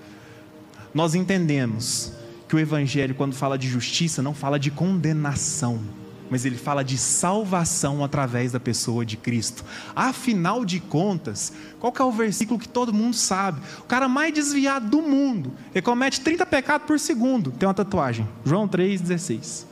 Nós entendemos que o Evangelho, quando fala de justiça, não fala de condenação, mas ele fala de salvação através da pessoa de Cristo. Afinal de contas, qual que é o versículo que todo mundo sabe? O cara mais desviado do mundo, ele comete 30 pecados por segundo, tem uma tatuagem, João 3,16.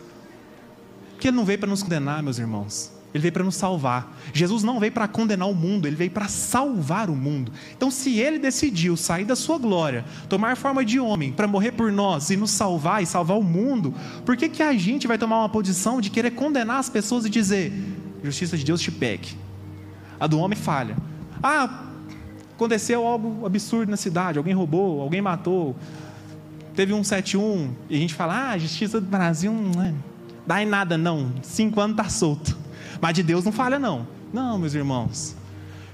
Porque ele não veio para nos condenar, meus irmãos, ele veio para nos salvar. Jesus não veio para condenar o mundo, ele veio para salvar o mundo. Então, se ele decidiu sair da sua glória, tomar forma de homem, para morrer por nós e nos salvar e salvar o mundo, por que que a gente vai tomar uma posição de querer condenar as pessoas e dizer: justiça de Deus te pegue, a do homem falha? Aconteceu algo absurdo na cidade, alguém roubou, alguém matou, teve um 171, e a gente fala: a justiça do Brasil não dá em nada não, 5 anos está solto. Mas de Deus não falha não. Não, meus irmãos,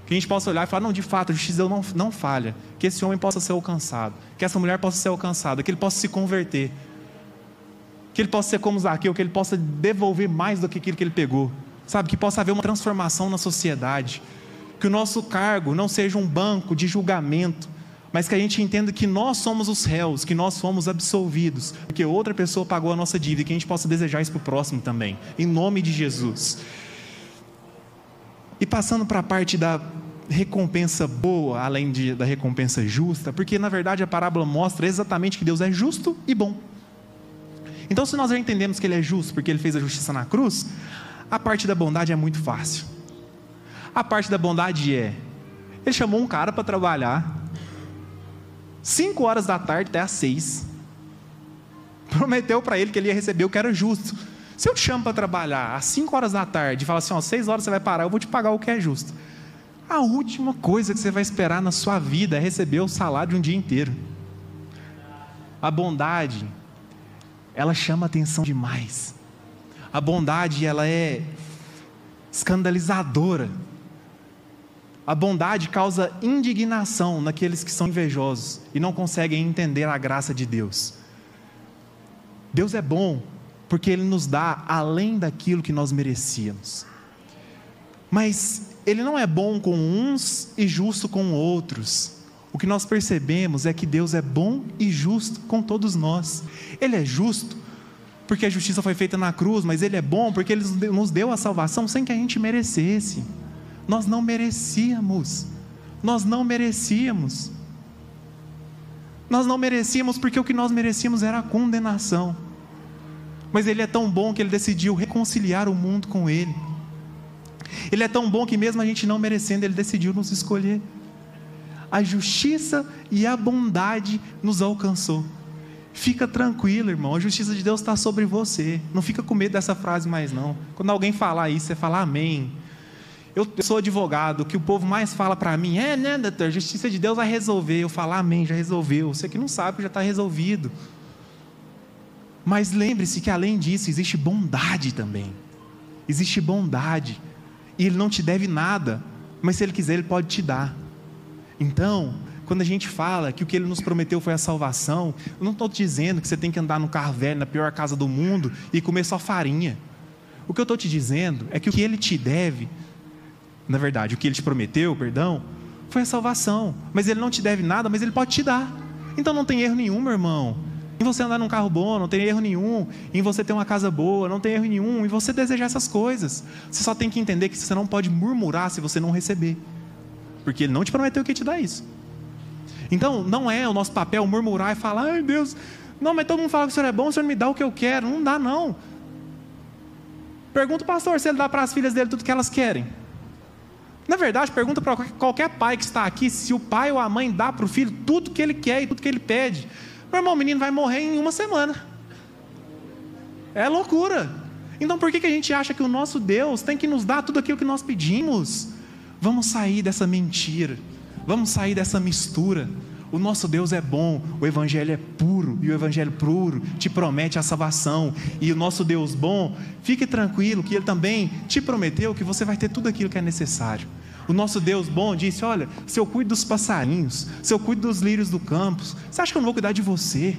que a gente possa olhar e falar: não, de fato, a justiça de Deus não falha, que esse homem possa ser alcançado, que essa mulher possa ser alcançada, que ele possa se converter, que ele possa ser como Zaqueu, que ele possa devolver mais do que aquilo que ele pegou, sabe, que possa haver uma transformação na sociedade, que o nosso cargo não seja um banco de julgamento, mas que a gente entenda que nós somos os réus, que nós fomos absolvidos, porque outra pessoa pagou a nossa dívida, e que a gente possa desejar isso para o próximo também, em nome de Jesus. E passando para a parte da recompensa boa, além da recompensa justa, porque na verdade a parábola mostra exatamente que Deus é justo e bom. Então, se nós já entendemos que Ele é justo porque Ele fez a justiça na cruz, a parte da bondade é muito fácil. A parte da bondade é: Ele chamou um cara para trabalhar 5 horas da tarde até às 6, prometeu para ele que ele ia receber o que era justo. Se eu te chamo para trabalhar às 5 horas da tarde e falo assim: 6 horas você vai parar, eu vou te pagar o que é justo, a última coisa que você vai esperar na sua vida é receber o salário de um dia inteiro. A bondade, ela chama atenção demais. A bondade, ela é escandalizadora. A bondade causa indignação naqueles que são invejosos e não conseguem entender a graça de Deus. Deus é bom porque Ele nos dá além daquilo que nós merecíamos. Mas Ele não é bom com uns e justo com outros. O que nós percebemos é que Deus é bom e justo com todos nós. Ele é justo porque a justiça foi feita na cruz, mas Ele é bom porque Ele nos deu a salvação sem que a gente merecesse. Nós não merecíamos. Nós não merecíamos. Nós não merecíamos porque o que nós merecíamos era a condenação. Mas Ele é tão bom que Ele decidiu reconciliar o mundo com Ele. Ele é tão bom que mesmo a gente não merecendo, Ele decidiu nos escolher. A justiça e a bondade nos alcançou. Fica tranquilo, irmão, a justiça de Deus está sobre você. Não fica com medo dessa frase mais não. Quando alguém falar isso, você fala amém. Eu sou advogado, o que o povo mais fala para mim é: né, doutor, a justiça de Deus vai resolver. Eu falo amém, já resolveu. Você que não sabe, já está resolvido. Mas lembre-se que além disso existe bondade também. Existe bondade. E Ele não te deve nada, mas se Ele quiser Ele pode te dar. Então, quando a gente fala que o que Ele nos prometeu foi a salvação, eu não estou dizendo que você tem que andar no carro velho, na pior casa do mundo e comer só farinha. O que eu estou te dizendo é que o que Ele te deve, na verdade, o que Ele te prometeu, foi a salvação. Mas Ele não te deve nada, mas Ele pode te dar. Então não tem erro nenhum, meu irmão, em você andar num carro bom, não tem erro nenhum em você ter uma casa boa, não tem erro nenhum em você desejar essas coisas. Você só tem que entender que você não pode murmurar se você não receber, porque Ele não te prometeu que ia te dar isso. Então não é o nosso papel murmurar e falar: ai Deus, não, mas todo mundo fala que o Senhor é bom, o Senhor me dá o que eu quero. Não dá não. Pergunta o pastor se ele dá para as filhas dele tudo que elas querem. Na verdade, pergunta para qualquer pai que está aqui se o pai ou a mãe dá para o filho tudo que ele quer e tudo que ele pede. Meu irmão, o menino vai morrer em 1 semana. É loucura. Então por que a gente acha que o nosso Deus tem que nos dar tudo aquilo que nós pedimos? Vamos sair dessa mentira. Vamos sair dessa mistura. O nosso Deus é bom, o Evangelho é puro, e o Evangelho puro te promete a salvação. E o nosso Deus bom, fique tranquilo que Ele também te prometeu que você vai ter tudo aquilo que é necessário. O nosso Deus bom disse: olha, se eu cuido dos passarinhos, se eu cuido dos lírios do campo, você acha que eu não vou cuidar de você?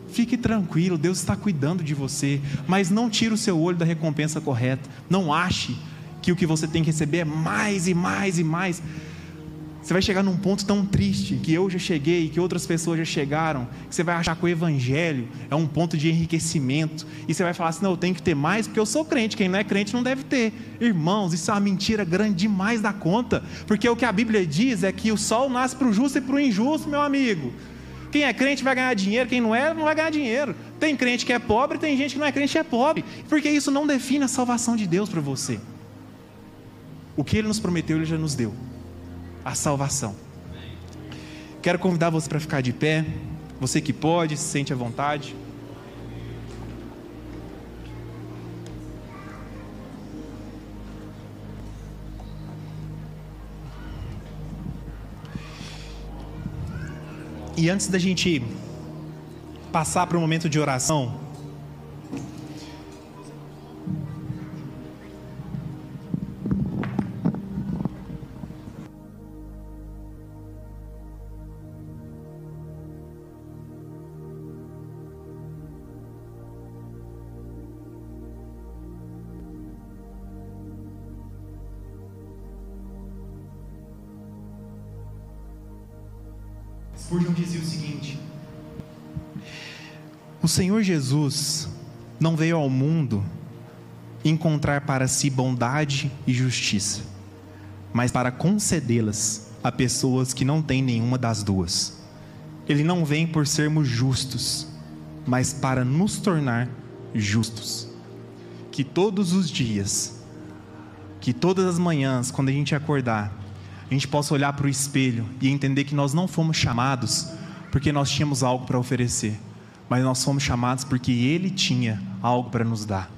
Fique tranquilo, Deus está cuidando de você, mas não tire o seu olho da recompensa correta. Não ache que o que você tem que receber é mais e mais e mais. Você vai chegar num ponto tão triste, que eu já cheguei, que outras pessoas já chegaram, que você vai achar que o Evangelho é um ponto de enriquecimento, e você vai falar assim: não, eu tenho que ter mais, porque eu sou crente, quem não é crente não deve ter. Irmãos, isso é uma mentira grande demais da conta, porque o que a Bíblia diz é que o sol nasce para o justo e para o injusto, meu amigo. Quem é crente vai ganhar dinheiro, quem não é, não vai ganhar dinheiro. Tem crente que é pobre, tem gente que não é crente e é pobre, porque isso não define a salvação de Deus para você. O que Ele nos prometeu, Ele já nos deu. A salvação. Quero convidar você para ficar de pé. Você que pode, se sente à vontade. E antes da gente passar para o momento de oração, Spurgeon dizia o seguinte: o Senhor Jesus não veio ao mundo encontrar para si bondade e justiça, mas para concedê-las a pessoas que não têm nenhuma das duas. Ele não vem por sermos justos, mas para nos tornar justos. Que todos os dias, que todas as manhãs, quando a gente acordar, a gente possa olhar para o espelho e entender que nós não fomos chamados porque nós tínhamos algo para oferecer, mas nós fomos chamados porque Ele tinha algo para nos dar.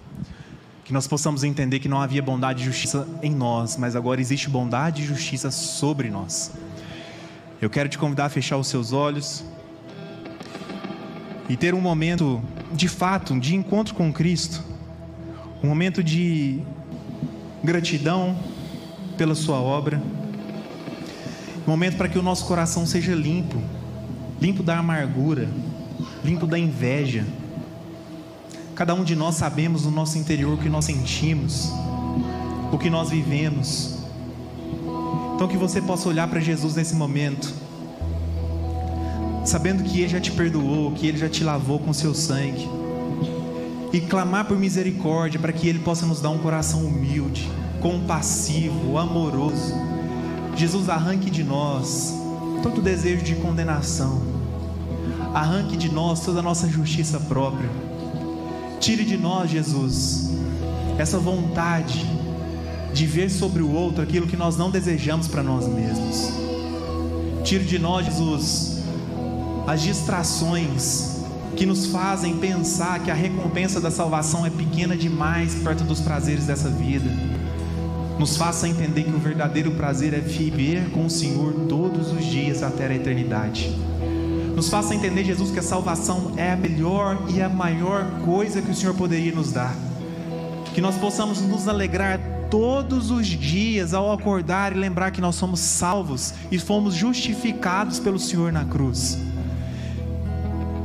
Que nós possamos entender que não havia bondade e justiça em nós, mas agora existe bondade e justiça sobre nós. Eu quero te convidar a fechar os seus olhos e ter um momento de fato, de encontro com Cristo, um momento de gratidão pela sua obra, um momento para que o nosso coração seja limpo, limpo da amargura, limpo da inveja. Cada um de nós sabemos no nosso interior o que nós sentimos, o que nós vivemos. Então que você possa olhar para Jesus nesse momento, sabendo que Ele já te perdoou, que Ele já te lavou com seu sangue, e clamar por misericórdia para que Ele possa nos dar um coração humilde, compassivo, amoroso. Jesus, arranque de nós todo desejo de condenação, arranque de nós toda a nossa justiça própria. Tire de nós, Jesus, essa vontade de ver sobre o outro aquilo que nós não desejamos para nós mesmos. Tire de nós, Jesus, as distrações que nos fazem pensar que a recompensa da salvação é pequena demais perto dos prazeres dessa vida. Nos faça entender que o verdadeiro prazer é viver com o Senhor todos os dias até a eternidade. Nos faça entender, Jesus, que a salvação é a melhor e a maior coisa que o Senhor poderia nos dar. Que nós possamos nos alegrar todos os dias ao acordar e lembrar que nós somos salvos e fomos justificados pelo Senhor na cruz.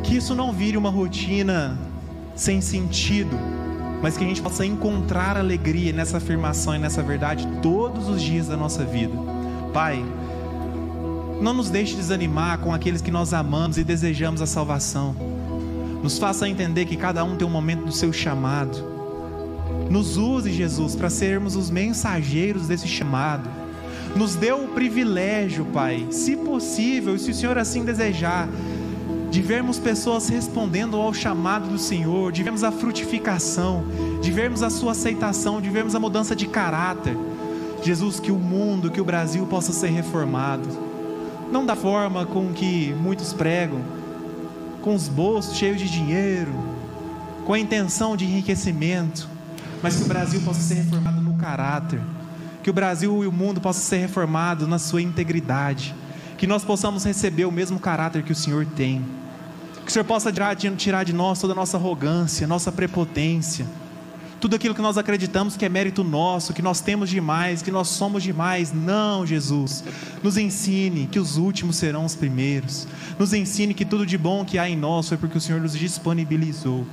Que isso não vire uma rotina sem sentido, mas que a gente possa encontrar alegria nessa afirmação e nessa verdade todos os dias da nossa vida. Pai, não nos deixe desanimar com aqueles que nós amamos e desejamos a salvação. Nos faça entender que cada um tem um momento do seu chamado. Nos use, Jesus, para sermos os mensageiros desse chamado. Nos dê o privilégio, Pai, se possível, e se o Senhor assim desejar, de vermos pessoas respondendo ao chamado do Senhor, de vermos a frutificação, de vermos a sua aceitação, de vermos a mudança de caráter. Jesus, que o mundo, que o Brasil possa ser reformado, não da forma com que muitos pregam, com os bolsos cheios de dinheiro, com a intenção de enriquecimento, mas que o Brasil possa ser reformado no caráter, que o Brasil e o mundo possam ser reformados na sua integridade, que nós possamos receber o mesmo caráter que o Senhor tem, que o Senhor possa tirar de nós toda a nossa arrogância, nossa prepotência, tudo aquilo que nós acreditamos que é mérito nosso, que nós temos demais, que nós somos demais. Não, Jesus, nos ensine que os últimos serão os primeiros, nos ensine que tudo de bom que há em nós foi porque o Senhor nos disponibilizou.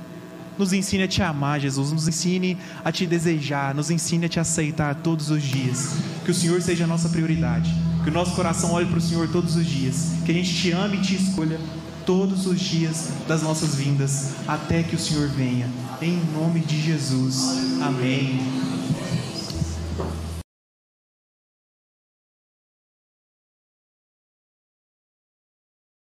Nos ensine a te amar, Jesus, nos ensine a te desejar, nos ensine a te aceitar todos os dias, que o Senhor seja a nossa prioridade, que o nosso coração olhe para o Senhor todos os dias, que a gente te ame e te escolha todos os dias das nossas vindas, até que o Senhor venha, em nome de Jesus, amém.